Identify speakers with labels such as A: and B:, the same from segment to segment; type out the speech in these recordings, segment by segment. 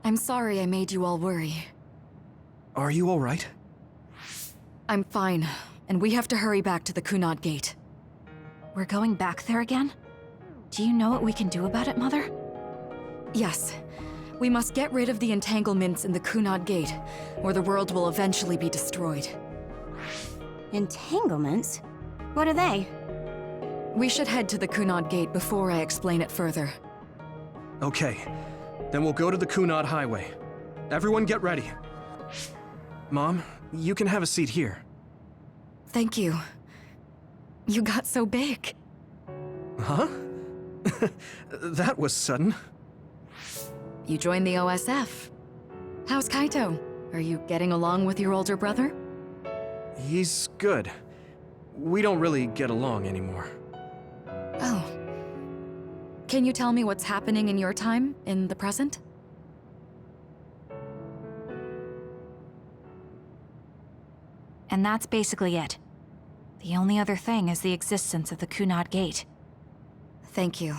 A: I'm sorry I made you all worry.
B: Are you all right?
A: I'm fine, and we have to hurry back to the Kunad Gate.
C: We're going back there again? Do you know what we can do about it, Mother?
A: Yes. We must get rid of the entanglements in the Kunad Gate, or the world will eventually be destroyed.
D: Entanglements? What are they?
A: We should head to the Kunad Gate before I explain it further.
B: Okay, then we'll go to the Kunad Highway. Everyone get ready. Mom, you can have a seat here.
A: Thank you. You got so big.
B: Huh? That was sudden.
A: You joined the OSF. How's Kaito? Are you getting along with your older brother?
B: He's good. We don't really get along anymore.
A: Oh. Can you tell me what's happening in your time, in the present?
C: And that's basically it. The only other thing is the existence of the Kunad Gate.
A: Thank you.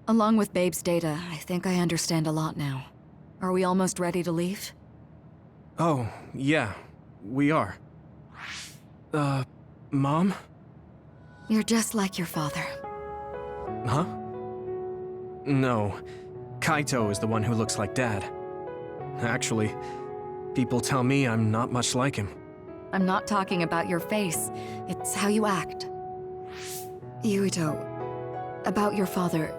A: Along with Babe's data, I think I understand a lot now. Are we almost ready to leave?
B: Oh, yeah, we are. Mom?
A: You're just like your father.
B: Huh? No, Kaito is the one who looks like Dad. Actually, people tell me I'm not much like him.
A: I'm not talking about your face. It's how you act. Yuito, about your father...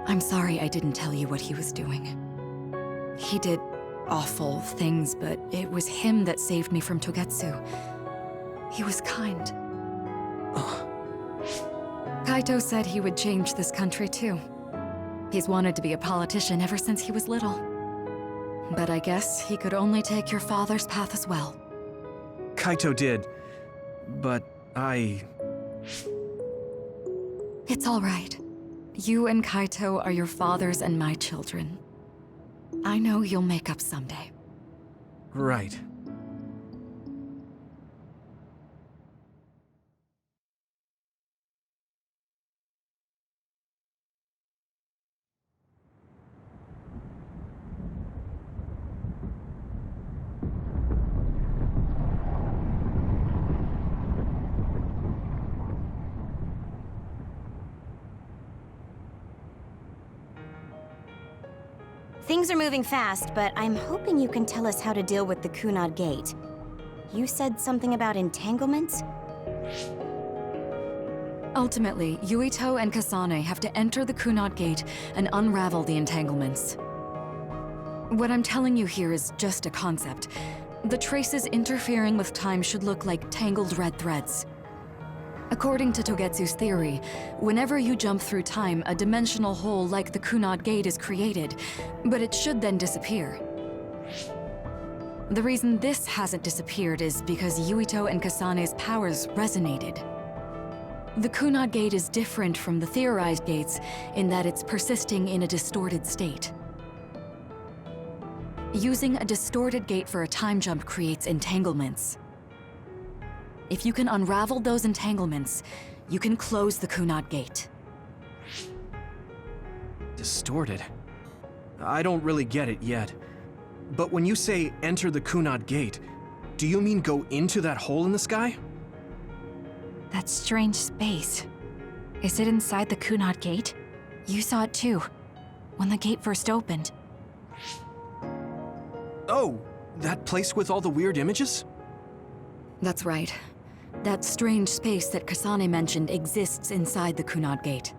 A: I'm sorry I didn't tell you what he was doing. He did awful things, but it was him that saved me from Togetsu. He was kind. Kaito said he would change this country too. He's wanted to be a politician ever since he was little. But I guess he could only take your father's path as well.
B: Kaito did, but
A: It's all right. You and Kaito are your father's and my children. I know you'll make up someday.
B: Right.
D: Things are moving fast, but I'm hoping you can tell us how to deal with the Kunad Gate. You said something about entanglements?
A: Ultimately, Yuito and Kasane have to enter the Kunad Gate and unravel the entanglements. What I'm telling you here is just a concept. The traces interfering with time should look like tangled red threads. According to Togetsu's theory, whenever you jump through time, a dimensional hole like the Kunad Gate is created, but it should then disappear. The reason this hasn't disappeared is because Yuito and Kasane's powers resonated. The Kunad Gate is different from the theorized gates in that it's persisting in a distorted state. Using a distorted gate for a time jump creates entanglements. If you can unravel those entanglements, you can close the Kunad Gate.
B: Distorted? I don't really get it yet. But when you say enter the Kunad Gate, do you mean go into that hole in the sky?
C: That strange space. Is it inside the Kunad Gate? You saw it too, when the gate first opened.
B: Oh, that place with all the weird images?
A: That's right. That strange space that Kasane mentioned exists inside the Kunad Gate.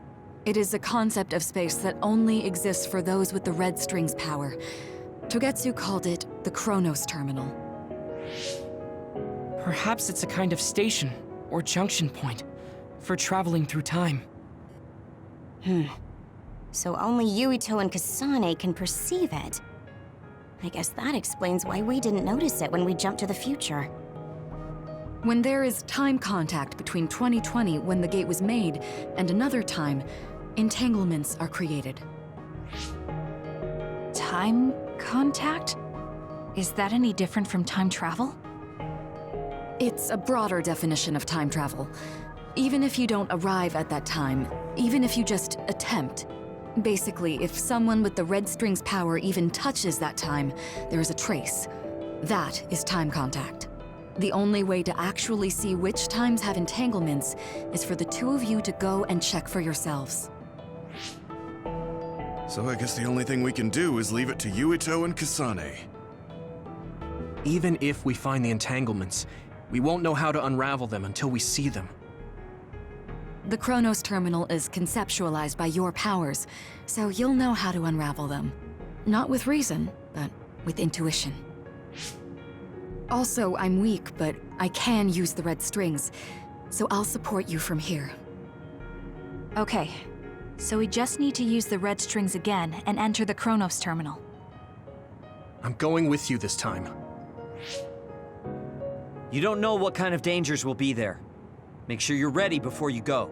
A: It is a concept of space that only exists for those with the red string's power. Togetsu called it the Chronos Terminal.
E: Perhaps it's a kind of station, or junction point, for traveling through time.
D: So only Yuito and Kasane can perceive it. I guess that explains why we didn't notice it when we jumped to the future.
A: When there is time contact between 2020, when the gate was made, and another time, entanglements are created.
C: Time contact? Is that any different from time travel?
A: It's a broader definition of time travel. Even if you don't arrive at that time, even if you just attempt, Basically, if someone with the red string's power even touches that time, there is a trace. That is time contact. The only way to actually see which times have entanglements is for the two of you to go and check for yourselves.
F: So I guess the only thing we can do is leave it to Yuito and Kasane.
B: Even if we find the entanglements, we won't know how to unravel them until we see them.
A: The Chronos terminal is conceptualized by your powers, so you'll know how to unravel them. Not with reason, but with intuition. Also, I'm weak, but I can use the red strings, so I'll support you from here.
C: Okay, so we just need to use the red strings again and enter the Chronos terminal.
B: I'm going with you this time.
G: You don't know what kind of dangers will be there. Make sure you're ready before you go.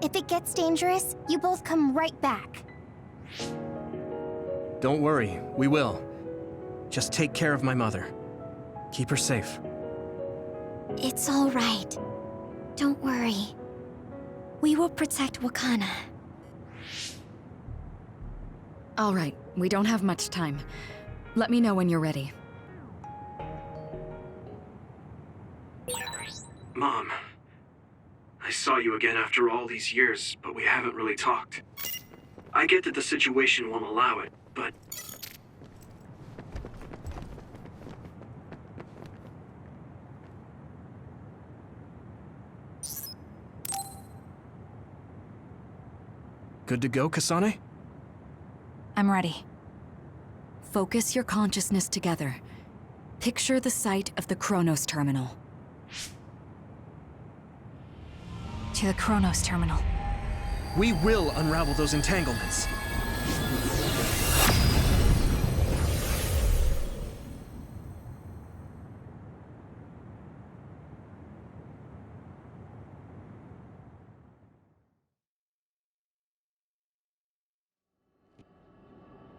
D: If it gets dangerous, you both come right back.
B: Don't worry, we will. Just take care of my mother. Keep her safe.
D: It's all right. Don't worry. We will protect Wakana.
A: All right, we don't have much time. Let me know when you're ready.
B: Mom, I saw you again after all these years, but we haven't really talked. I get that the situation won't allow it, but... Good to go, Kasane?
C: I'm ready.
A: Focus your consciousness together. Picture the site of the Chronos terminal.
C: To the Chronos terminal.
B: We will unravel those entanglements.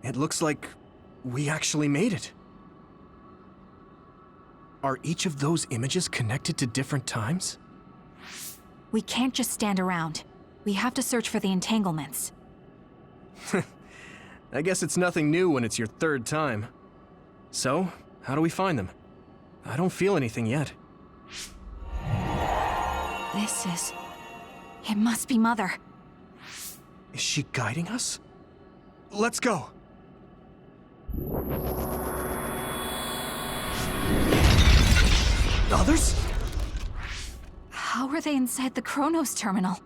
B: It looks like we actually made it. Are each of those images connected to different times?
C: We can't just stand around. We have to search for the entanglements.
B: I guess it's nothing new when it's your third time. So, how do we find them? I don't feel anything yet.
C: This is... It must be Mother.
B: Is she guiding us? Let's go! Others?
C: How are they inside the Chronos terminal?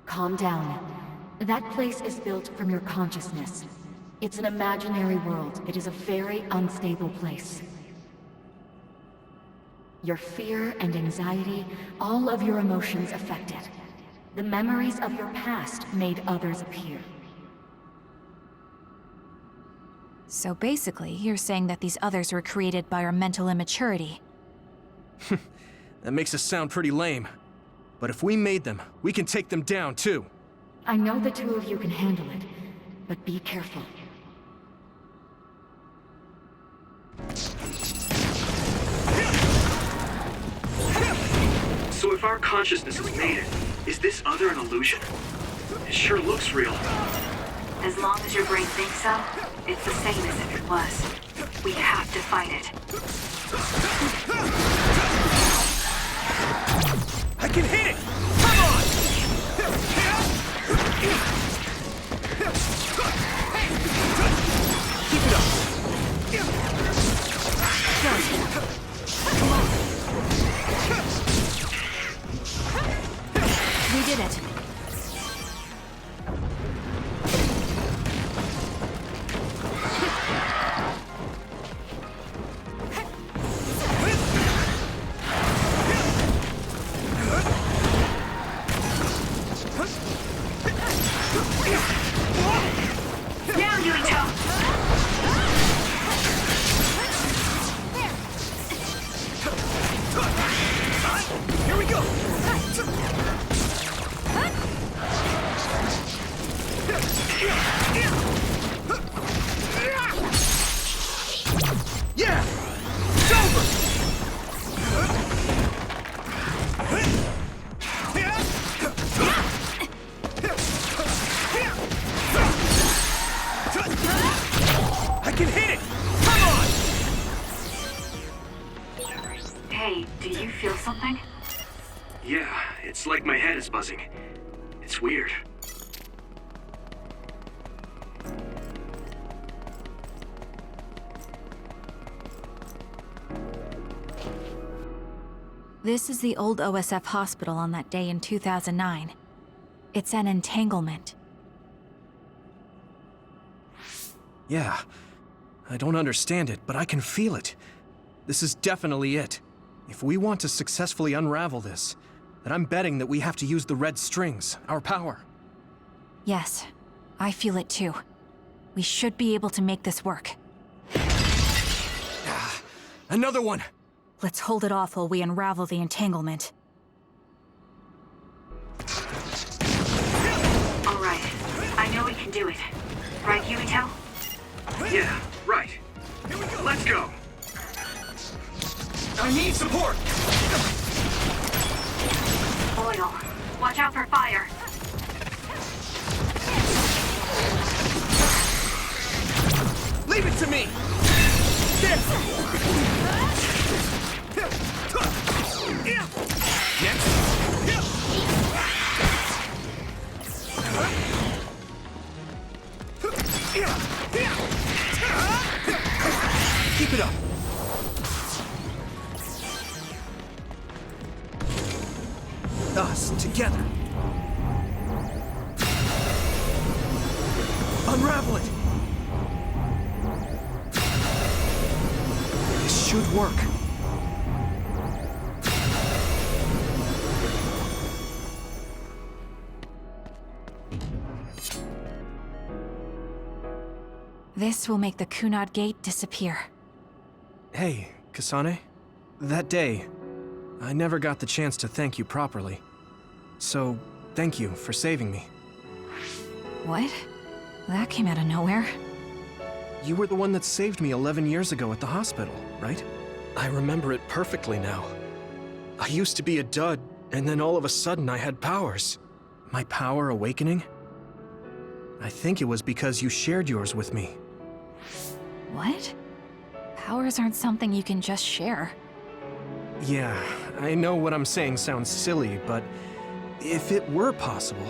H: Calm down. That place is built from your consciousness. It's an imaginary world. It is a very unstable place. Your fear and anxiety, all of your emotions affected. The memories of your past made others appear.
C: So basically, you're saying that these others were created by our mental immaturity.
B: That makes us sound pretty lame. But if we made them, we can take them down, too.
H: I know the two of you can handle it, but be careful.
B: So if our consciousness has made it, is this other an illusion? It sure looks real.
I: As long as your brain thinks so, it's the same as if it was. We have to fight it.
B: I can hit it! Come on! Keep it up!
C: Come on. We did it.
I: Hey, do you feel something?
B: Yeah, it's like my head is buzzing. It's weird.
C: This is the old OSF hospital on that day in 2009. It's an entanglement.
B: Yeah. I don't understand it, but I can feel it. This is definitely it. If we want to successfully unravel this, then I'm betting that we have to use the red strings, our power.
C: Yes, I feel it too. We should be able to make this work.
B: Another one!
C: Let's hold it off while we unravel the entanglement.
I: All right. I know we can do it. Right, Yuito?
B: Yeah, right. Let's go! I need support!
I: Oil. Watch out for fire.
B: Leave it to me! Keep it up! Us, together! Unravel it! This should work.
C: This will make the Kunad Gate disappear.
B: Hey, Kasane. That day, I never got the chance to thank you properly. So, thank you for saving me.
C: What? That came out of nowhere.
B: You were the one that saved me 11 years ago at the hospital, right? I remember it perfectly now. I used to be a dud, and then all of a sudden I had powers. My power awakening? I think it was because you shared yours with me.
C: What? Powers aren't something you can just share.
B: Yeah, I know what I'm saying sounds silly, but if it were possible,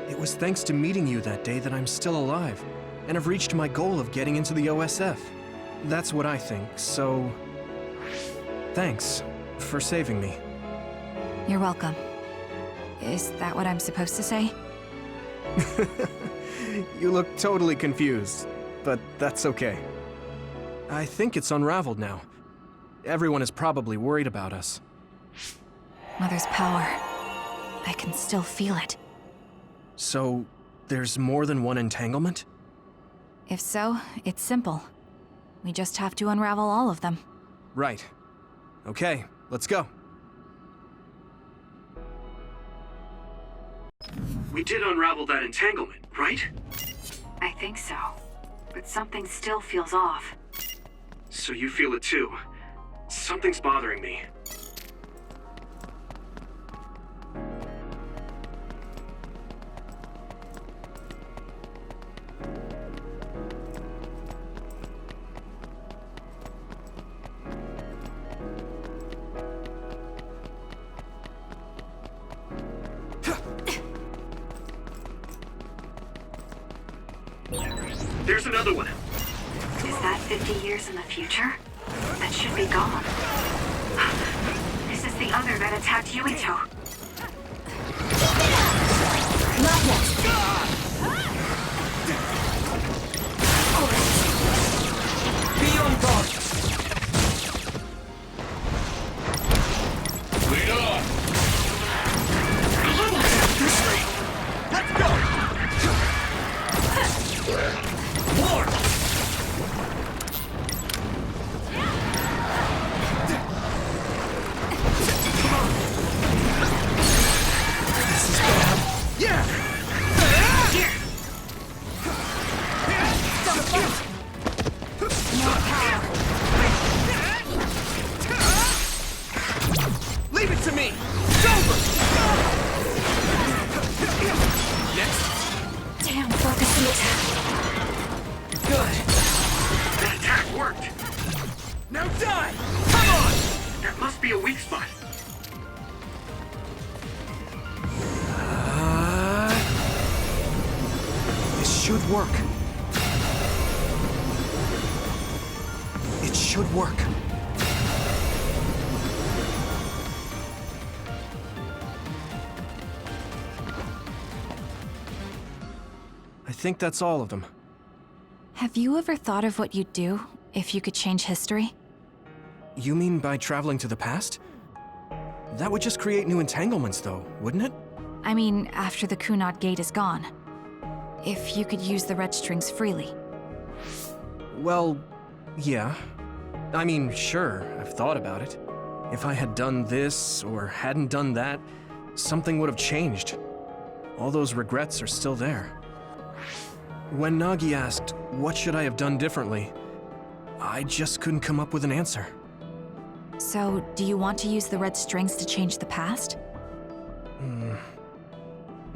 B: it was thanks to meeting you that day that I'm still alive, and have reached my goal of getting into the OSF. That's what I think, so... thanks for saving me.
C: You're welcome. Is that what I'm supposed to say?
B: You look totally confused, but that's okay. I think it's unraveled now. Everyone is probably worried about us.
C: Mother's power. I can still feel it.
B: So, there's more than one entanglement?
C: If so, it's simple. We just have to unravel all of them.
B: Right. Okay, let's go. We did unravel that entanglement, right?
I: I think so. But something still feels off.
B: So you feel it too. Something's bothering me. There's another one.
I: Is that 50 years in the future? That should be gone. This is the other that attacked Yuito.
D: Not yet.
E: Be on guard!
J: Lead on!
E: Let's go! More!
B: This is bad. Yeah!
I: Here!
B: Leave it to me! It's over! Next.
C: Damn, focus the attack.
B: Good. That attack worked. Now die! Come on!
J: There must be a weak spot.
B: This should work. It should work. I think that's all of them.
C: Have you ever thought of what you'd do if you could change history?
B: You mean by traveling to the past? That would just create new entanglements, though, wouldn't it?
C: I mean, after the Kunad Gate is gone. If you could use the red strings freely.
B: Well, yeah. I mean, sure, I've thought about it. If I had done this, or hadn't done that, something would have changed. All those regrets are still there. When Nagi asked, what should I have done differently, I just couldn't come up with an answer.
C: So, do you want to use the red strings to change the past?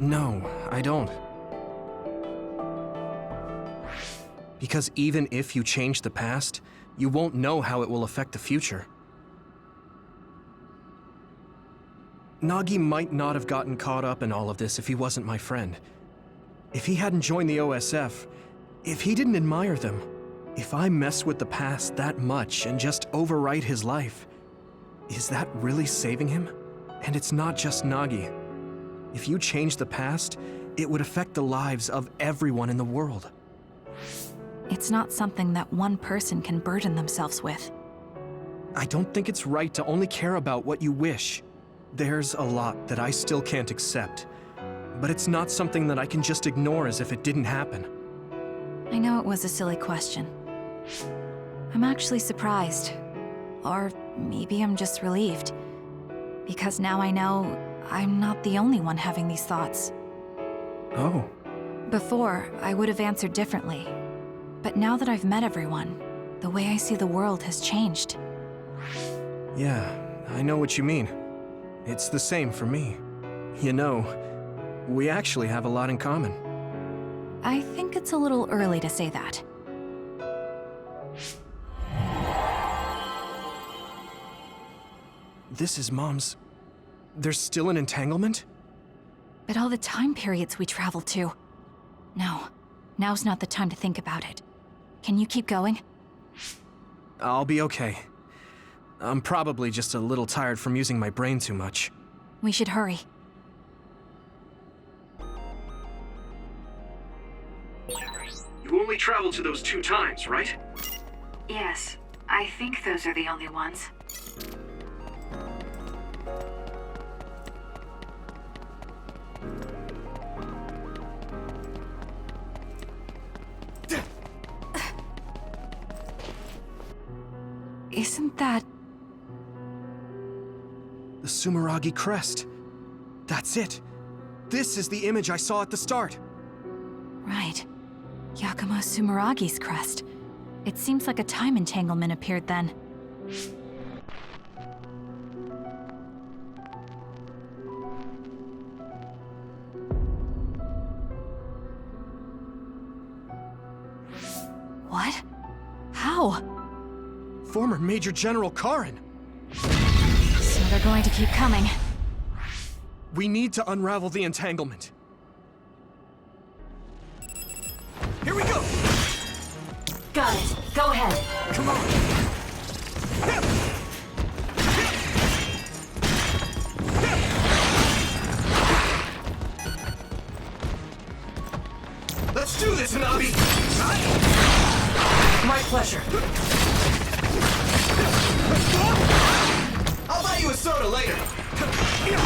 B: No, I don't. Because even if you change the past, you won't know how it will affect the future. Nagi might not have gotten caught up in all of this if he wasn't my friend. If he hadn't joined the OSF, if he didn't admire them, if I mess with the past that much and just overwrite his life, is that really saving him? And it's not just Nagi. If you change the past, it would affect the lives of everyone in the world.
C: It's not something that one person can burden themselves with.
B: I don't think it's right to only care about what you wish. There's a lot that I still can't accept, but it's not something that I can just ignore as if it didn't happen.
C: I know it was a silly question. I'm actually surprised. Or maybe I'm just relieved. Because now I know I'm not the only one having these thoughts.
B: Oh.
C: Before, I would have answered differently. But now that I've met everyone, the way I see the world has changed.
B: Yeah, I know what you mean. It's the same for me. You know, we actually have a lot in common.
C: I think it's a little early to say that.
B: This is Mom's... There's still an entanglement?
C: But all the time periods we traveled to. No, now's not the time to think about it. Can you keep going?
B: I'll be okay. I'm probably just a little tired from using my brain too much.
C: We should hurry.
J: You only traveled to those 2 times, right?
I: Yes, I think those are the only ones.
C: Isn't that...
B: The Sumeragi crest. That's it. This is the image I saw at the start.
C: Right. Yakumo Sumeragi's crest. It seems like a time entanglement appeared then. What? How?
B: Former Major General Karin.
C: So they're going to keep coming.
B: We need to unravel the entanglement. Here we go!
H: Got it. Go ahead.
B: Come on! Let's do this, Hanabi!
E: My pleasure.
B: I'll buy you a soda later! Give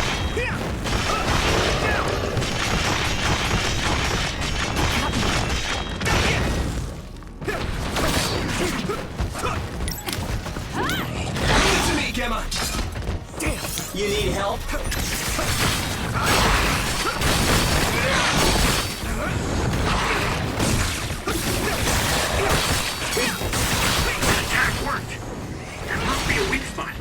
B: it to me, Gemma! Damn!
G: You need help?
J: The attack worked. There must be a weak spot.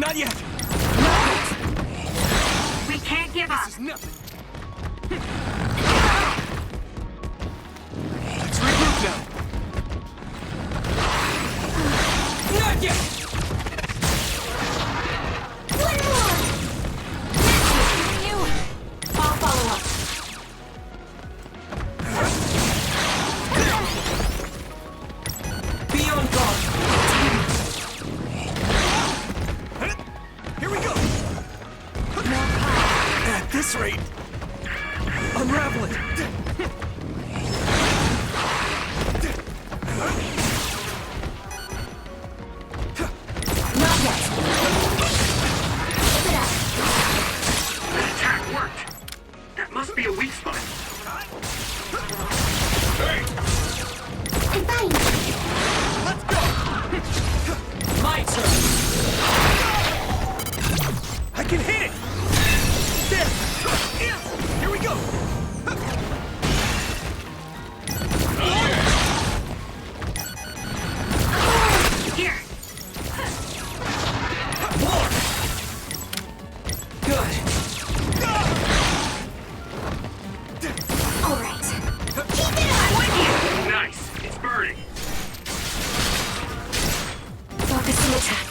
B: Not yet!
I: We can't give up.
B: This is nothing! Let's regroup now! Not yet!
H: One more! You! I'll follow up.
E: Be on guard!
B: Here we go! At this rate, unravel it!
H: Not yet. Keep it up.
J: That attack worked. That must be a weak spot. Hey!
H: I'm fine.
B: Let's go!
E: My turn!
B: I can hit it! There! Here we go!
I: Here.
E: Good!
H: All right.
I: I'm with you.
J: Nice. It's burning.
H: Focus the attack.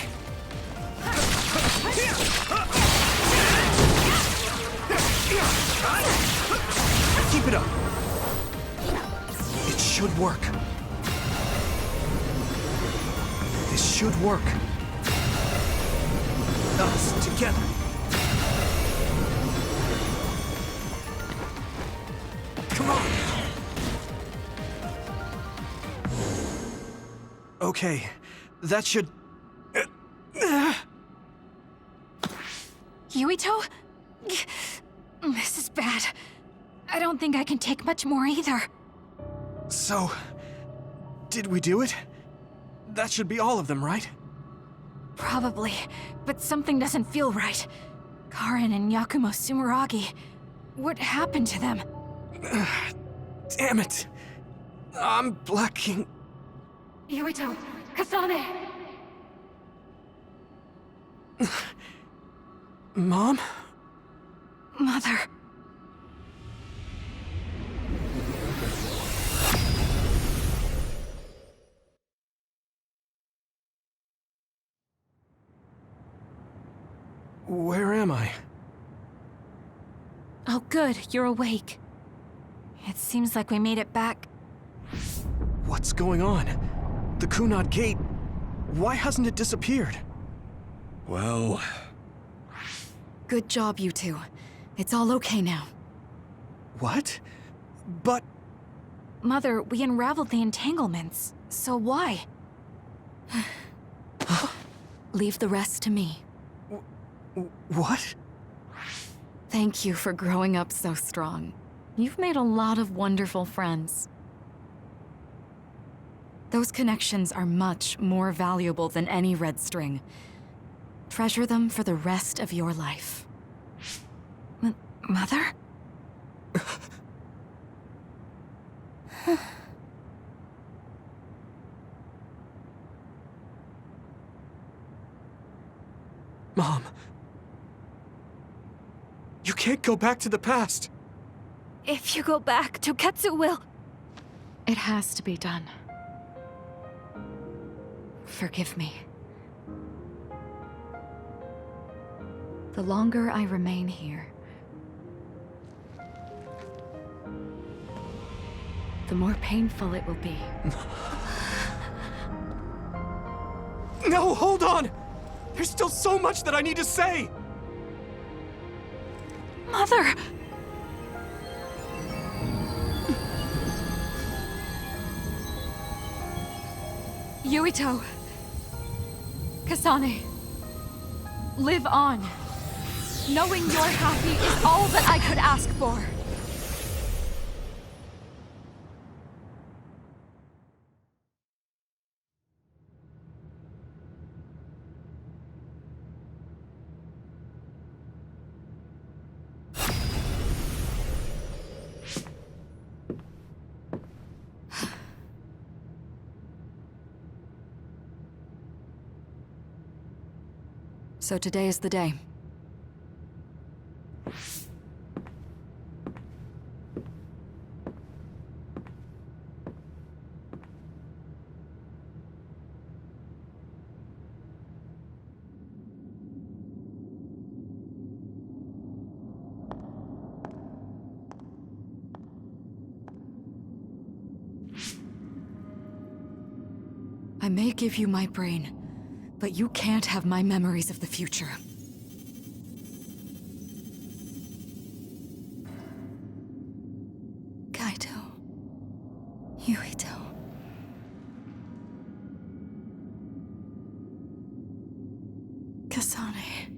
B: Keep it up! It should work. This should work. Us together. Come on! Okay, that should...
C: Yuito? This is bad. I don't think I can take much more either.
B: So, did we do it? That should be all of them, right?
C: Probably, but something doesn't feel right. Karin and Yakumo Sumeragi. What happened to them?
B: Damn it! I'm blacking...
H: Yuito, Kasane.
B: Mom?
C: Mother.
B: Where am I?
C: Oh good, you're awake. It seems like we made it back.
B: What's going on? The Kunad Gate... Why hasn't it disappeared?
F: Well,
A: Good job, you two. It's all okay now.
B: what? But...
C: Mother, we unraveled the entanglements. So why?
A: Leave the rest to me.
B: What?
A: Thank you for growing up so strong. You've made a lot of wonderful friends. Those connections are much more valuable than any red string. Treasure them for the rest of your life.
C: Mother?
B: Mom. You can't go back to the past.
C: If you go back, Toketsu will...
A: It has to be done. Forgive me. The longer I remain here, the more painful it will be.
B: No, hold on! There's still so much that I need to say!
C: Mother!
A: Yuito. Kasane. Live on. Knowing you're happy is all that I could ask for. So today is the day. I may give you my brain, but you can't have my memories of the future. Kaito. Yuito. Kasane.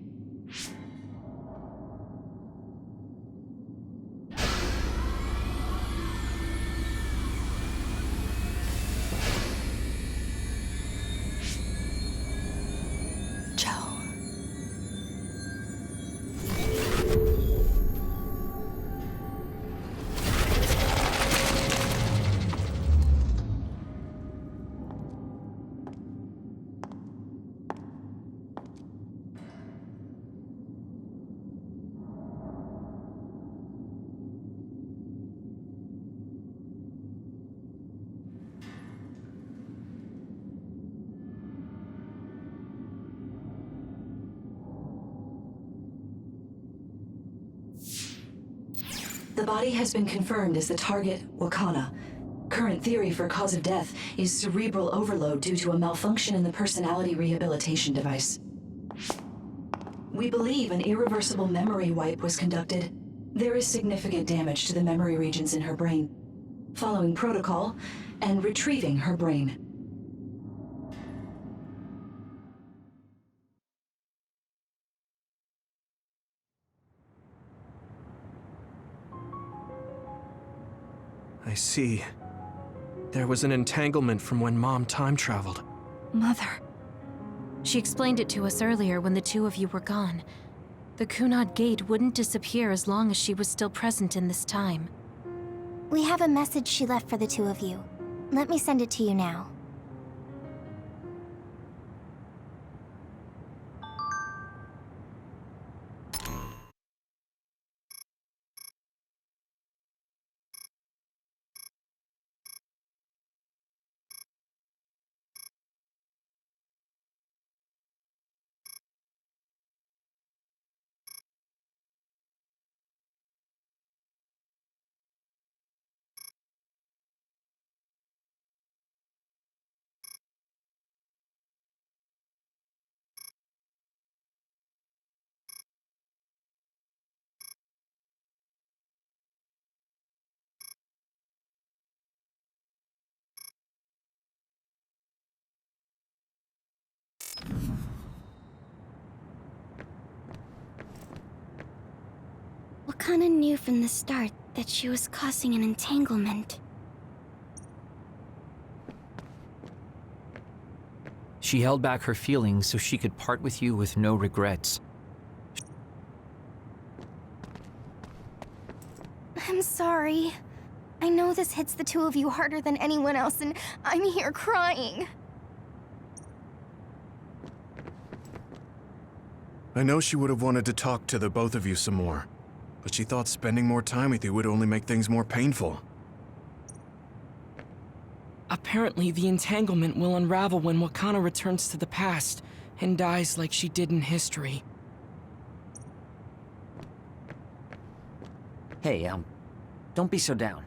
K: The body has been confirmed as the target, Wakana. Current theory for cause of death is cerebral overload due to a malfunction in the personality rehabilitation device. We believe an irreversible memory wipe was conducted. There is significant damage to the memory regions in her brain. Following protocol and retrieving her brain.
B: I see. There was an entanglement from when Mom time traveled.
C: Mother. She explained it to us earlier when the two of you were gone. The Kunad Gate wouldn't disappear as long as she was still present in this time.
D: We have a message she left for the two of you. Let me send it to you now. Wakana knew from the start that she was causing an entanglement.
L: She held back her feelings so she could part with you with no regrets.
D: I'm sorry. I know this hits the two of you harder than anyone else, and I'm here crying.
F: I know she would have wanted to talk to the both of you some more, but she thought spending more time with you would only make things more painful.
E: Apparently, the entanglement will unravel when Wakana returns to the past and dies like she did in history.
G: Hey, don't be so down.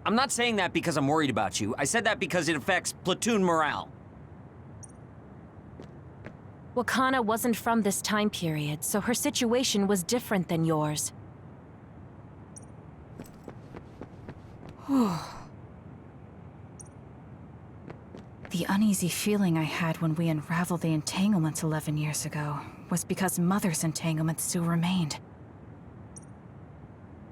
G: I'm not saying that because I'm worried about you. I said that because it affects platoon morale.
C: Wakana wasn't from this time period, so her situation was different than yours.
M: The uneasy feeling I had when we unraveled the entanglements 11 years ago was because Mother's entanglement still remained.